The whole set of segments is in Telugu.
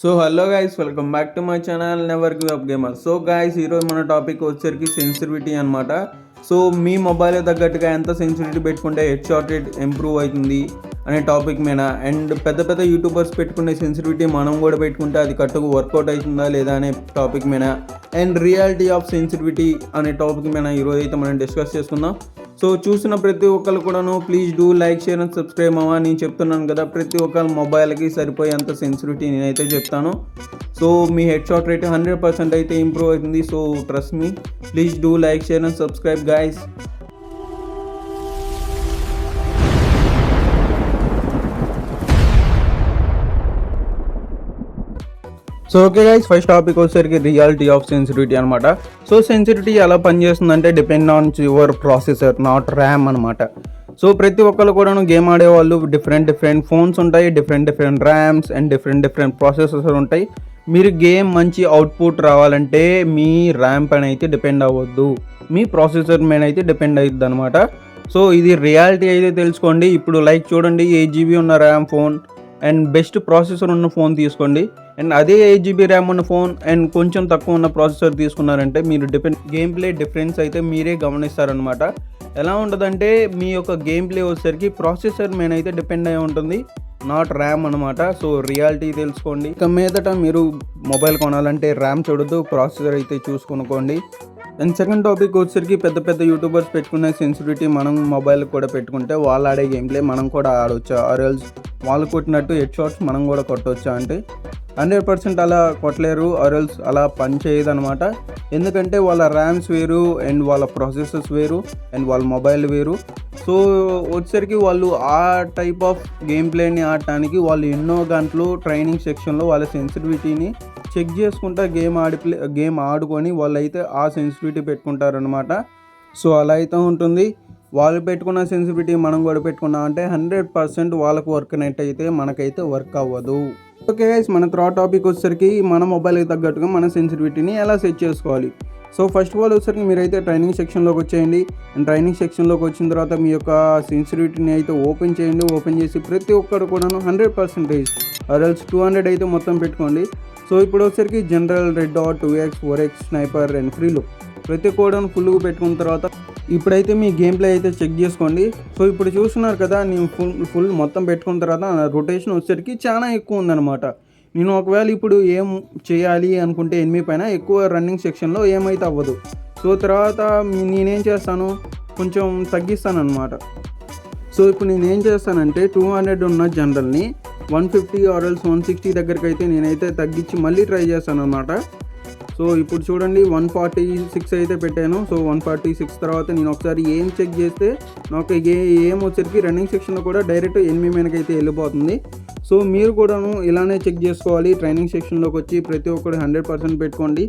So hello guys, welcome back to my channel never give up gamer. So guys, ఈరోజు మన టాపిక్ వచ్చేసరికి సెన్సిటివిటీ అనమాట. సో మీ మొబైల్ తగ్గట్టుగా ఎంత సెన్సిటివిటీ పెట్టుకుంటే హెడ్ షాట్ రేట్ ఇంప్రూవ్ అవుతుంది అనే టాపిక్ మీద, అండ్ పెద్ద పెద్ద యూట్యూబర్స్ పెట్టుకునే సెన్సిటివిటీ మనం కూడా పెట్టుకుంటే అది కరెక్ట్గా వర్కౌట్ అవుతుందా లేదా అనే టాపిక్ మీద, అండ్ రియాలిటీ ఆఫ్ సెన్సిటివిటీ అనే టాపిక్ మీద ఈరోజు అయితే మనం డిస్కస్ చేసుకుందాం. సో చూసిన ప్రతి ఒక్కరు కూడాను please do like, share and subscribe అవ్వ. నేను చెప్తున్నాను కదా, ప్రతి ఒక్కరి మొబైల్కి సరిపోయేంత సెన్సిటివిటీ నేనైతే చెప్తాను. సో మీ హెడ్ షాట్ రేట్ 100% అయితే ఇంప్రూవ్ అవుతుంది. So trust me, please do like, share and subscribe guys. So okay guys, first topic వచ్చేసరికి రియాలిటీ ఆఫ్ సెన్సిటివిటీ అనమాట. సో సెన్సిటివిటీ ఎలా పనిచేస్తుందంటే depend on your processor, not RAM అనమాట. సో ప్రతి ఒక్కరు కూడాను గేమ్ ఆడేవాళ్ళు డిఫరెంట్ ఫోన్స్ ఉంటాయి, different RAMs and different processors ఉంటాయి. మీరు గేమ్ మంచి అవుట్పుట్ రావాలంటే మీ ర్యామ్ పైన అయితే డిపెండ్ అవ్వద్దు, మీ ప్రాసెసర్ మీద అయితే డిపెండ్ అవుతుంది అనమాట. సో ఇది రియాలిటీ అయితే తెలుసుకోండి. ఇప్పుడు లైక్ చూడండి, 8 GB ఉన్న RAM phone and best processor ఉన్న ఫోన్ తీసుకోండి, అండ్ అదే 8 GB ర్యామ్ ఉన్న ఫోన్ అండ్ కొంచెం తక్కువ ఉన్న ప్రాసెసర్ తీసుకున్నారంటే మీరు గేమ్ ప్లే డిఫరెన్స్ అయితే మీరే గమనిస్తారనమాట. ఎలా ఉంటుందంటే మీ యొక్క గేమ్ ప్లే వచ్చేసరికి ప్రాసెసర్ మీద అయితే డిపెండ్ అయి ఉంటుంది, నాట్ ర్యామ్ అనమాట. సో రియాలిటీ తెలుసుకోండి. ఇక మీదట మీరు మొబైల్ కొనాలంటే ర్యామ్ చూడొద్దు, ప్రాసెసర్ అయితే చూసుకొనుకోండి. అండ్ సెకండ్ టాపిక్ వచ్చేసరికి పెద్ద యూట్యూబర్స్ పెట్టుకునే సెన్సిటివిటీ మనం మొబైల్ కూడా పెట్టుకుంటే వాళ్ళు ఆడే గేమ్ ప్లే మనం కూడా ఆడవచ్చా, ఆర్ఎల్స్ వాళ్ళు కొట్టినట్టు హెడ్ షాట్స్ మనం కూడా కొట్టవచ్చా అంటే 100% అలా కొట్టలేరు, ఆర్ఎల్స్ అలా పని చేయదు అనమాట. ఎందుకంటే వాళ్ళ ర్యామ్స్ వేరు అండ్ వాళ్ళ ప్రాసెసర్స్ వేరు అండ్ వాళ్ళ మొబైల్ వేరు. సో వచ్చేసరికి వాళ్ళు ఆ టైప్ ఆఫ్ గేమ్ ప్లేని ఆడటానికి వాళ్ళు ఎన్నో గంటలు ట్రైనింగ్ సెక్షన్లో వాళ్ళ సెన్సిటివిటీని చెక్ చేసుకుంటా గేమ్ ఆడుకొని వాళ్ళైతే ఆ సెన్సిటివిటీ పెట్టుకుంటారనమాట. సో అలా అయితే ఉంటుంది. వాళ్ళు పెట్టుకున్న సెన్సిటివిటీ మనం కూడా పెట్టుకున్నాం అంటే 100% వాళ్ళకు వర్క్ అయితే మనకైతే వర్క్ అవ్వదు. ఓకే గైస్, మన థర్డ్ టాపిక్ వచ్చేసరికి మన మొబైల్కి తగ్గట్టుగా మన సెన్సిటివిటీని ఎలా సెట్ చేసుకోవాలి. సో ఫస్ట్ ఆఫ్ ఆల్ వచ్చేసరికి మీరైతే ట్రైనింగ్ సెక్షన్లోకి వచ్చేయండి. అండ్ ట్రైనింగ్ సెక్షన్లోకి వచ్చిన తర్వాత మీ యొక్క సెన్సిటివిటీని అయితే ఓపెన్ చేయండి. ఓపెన్ చేసి ప్రతి ఒక్కరు కూడాను 100% ఆర్ఎల్స్ 200 అయితే మొత్తం పెట్టుకోండి. సో ఇప్పుడు వచ్చేసరికి general, red dot, 2x, 4x, sniper and free look ప్రతి కోడ్ను ఫుల్గా పెట్టుకున్న తర్వాత ఇప్పుడైతే మీ గేమ్ ప్లే అయితే చెక్ చేసుకోండి. సో ఇప్పుడు చూస్తున్నారు కదా, నేను ఫుల్ మొత్తం పెట్టుకున్న తర్వాత రొటేషన్ వచ్చేసరికి చాలా ఎక్కువ ఉందన్నమాట. నేను ఒకవేళ ఇప్పుడు ఏం చేయాలి అనుకుంటే ఎనిమి పైన ఎక్కువ రన్నింగ్ సెక్షన్లో ఏమైతే అవ్వదు. సో తర్వాత నేనేం చేస్తాను, కొంచెం తగ్గిస్తాను అనమాట. సో ఇప్పుడు నేనేం చేస్తానంటే 200 ఉన్న జనరల్ని 150 ఆర్ఎల్స్ 160 దగ్గరికి అయితే నేనైతే తగ్గించి మళ్ళీ ట్రై చేస్తాను అనమాట. సో ఇప్పుడు చూడండి 146 అయితే పెట్టాను. సో 146 తర్వాత నేను ఒకసారి ఏం చెక్ చేస్తే నాకు ఏం వచ్చేసరికి రన్నింగ్ సెక్షన్లో కూడా డైరెక్ట్ ఎనిమి మీదకి అయితే వెళ్ళిపోతుంది. సో మీరు కూడాను ఇలానే చెక్ చేసుకోవాలి. ట్రైనింగ్ సెక్షన్లోకి వచ్చి ప్రతి ఒక్కరు 100% పెట్టుకోండి.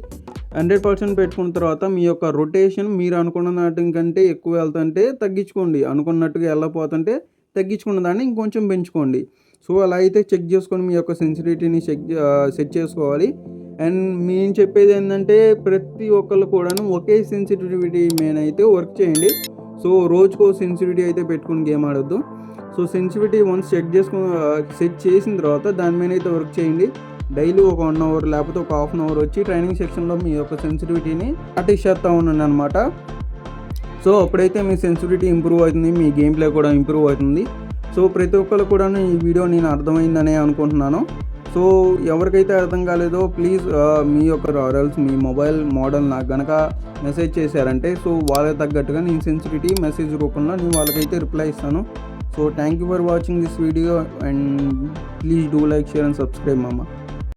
100% పెట్టుకున్న తర్వాత మీ యొక్క రొటేషన్ మీరు అనుకున్న కంటే ఎక్కువ వెళ్తుంటే తగ్గించుకోండి, అనుకున్నట్టుగా వెళ్ళకపోతుంటే తగ్గించుకున్న దాన్ని ఇంకొంచెం పెంచుకోండి. సో అలా అయితే చెక్ చేసుకొని మీ యొక్క సెన్సిటివిటీని సెట్ చేసుకోవాలి. అండ్ నేను చెప్పేది ఏంటంటే ప్రతి ఒక్కళ్ళు కూడాను ఒకే సెన్సిటివిటీ మీద అయితే వర్క్ చేయండి. సో రోజుకో సెన్సిటివిటీ అయితే పెట్టుకుని గేమ్ ఆడొద్దు. సో సెన్సిటివిటీ వన్స్ సెట్ చేసిన తర్వాత దాని మీద అయితే వర్క్ చేయండి. డైలీ ఒక 1 అవర్ లేకపోతే ఒక హాఫ్ అన్ అవర్ వచ్చి ట్రైనింగ్ సెక్షన్లో మీ యొక్క సెన్సిటివిటీని ప్రాక్టీస్ చేస్తూ ఉన్నాను అనమాట. సో అప్పుడైతే మీ సెన్సిటివిటీ ఇంప్రూవ్ అవుతుంది, మీ గేమ్ ప్లే కూడా ఇంప్రూవ్ అవుతుంది. సో ప్రతి ఒక్కరు కూడా ఈ వీడియో నేను అర్థమైందనే అనుకుంటున్నాను. సో ఎవరికైతే అర్థం కాలేదో ప్లీజ్ మీ యొక్క ఆర్ఎల్స్ మీ మొబైల్ మోడల్ నాకు కనుక మెసేజ్ చేశారంటే సో వాళ్ళకి తగ్గట్టుగా నేను సెన్సిటివిటీ మెసేజ్ రూపంలో నేను వాళ్ళకైతే రిప్లై ఇస్తాను. So thank you for watching this video and please do like, share and subscribe మామ.